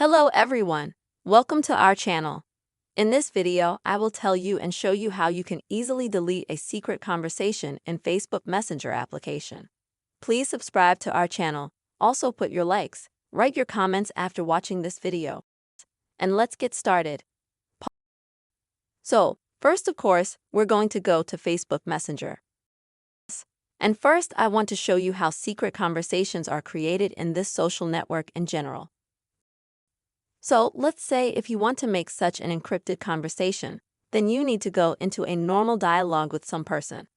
Hello everyone, welcome to our channel. In this video, I will tell you and show you how you can easily delete a secret conversation in Facebook Messenger application. Please subscribe to our channel, also put your likes, write your comments after watching this video. And let's get started. So, first of course, we're going to go to Facebook Messenger. And first, I want to show you how secret conversations are created in this social network in general. So let's say if you want to make such an encrypted conversation, then you need to go into a normal dialogue with some person.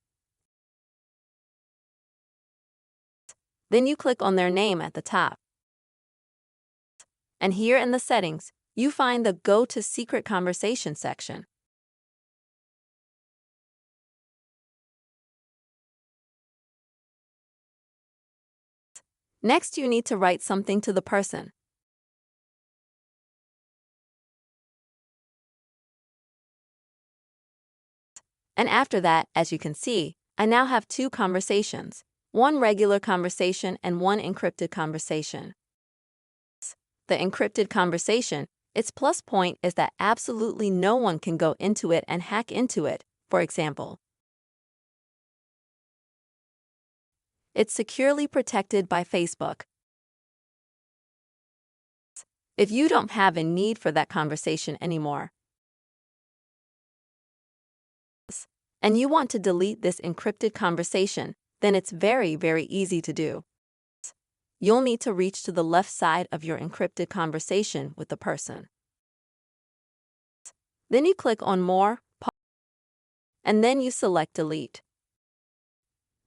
Then you click on their name at the top. And here in the settings, you find the Go to Secret Conversation section. Next, you need to write something to the person. And after that, as you can see, I now have two conversations, one regular conversation and one encrypted conversation. The encrypted conversation, its plus point is that absolutely no one can go into it and hack into it. For example, it's securely protected by Facebook. If you don't have a need for that conversation anymore, and you want to delete this encrypted conversation, then it's very easy to do. You'll need to reach to the left side of your encrypted conversation with the person. Then you click on More, and then you select Delete.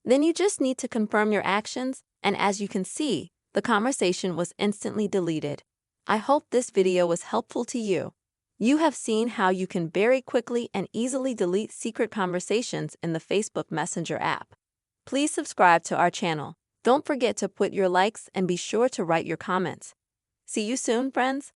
Then you just need to confirm your actions, and as you can see, the conversation was instantly deleted. I hope this video was helpful to you. You have seen how you can very quickly and easily delete secret conversations in the Facebook Messenger app. Please subscribe to our channel. Don't forget to put your likes and be sure to write your comments. See you soon, friends.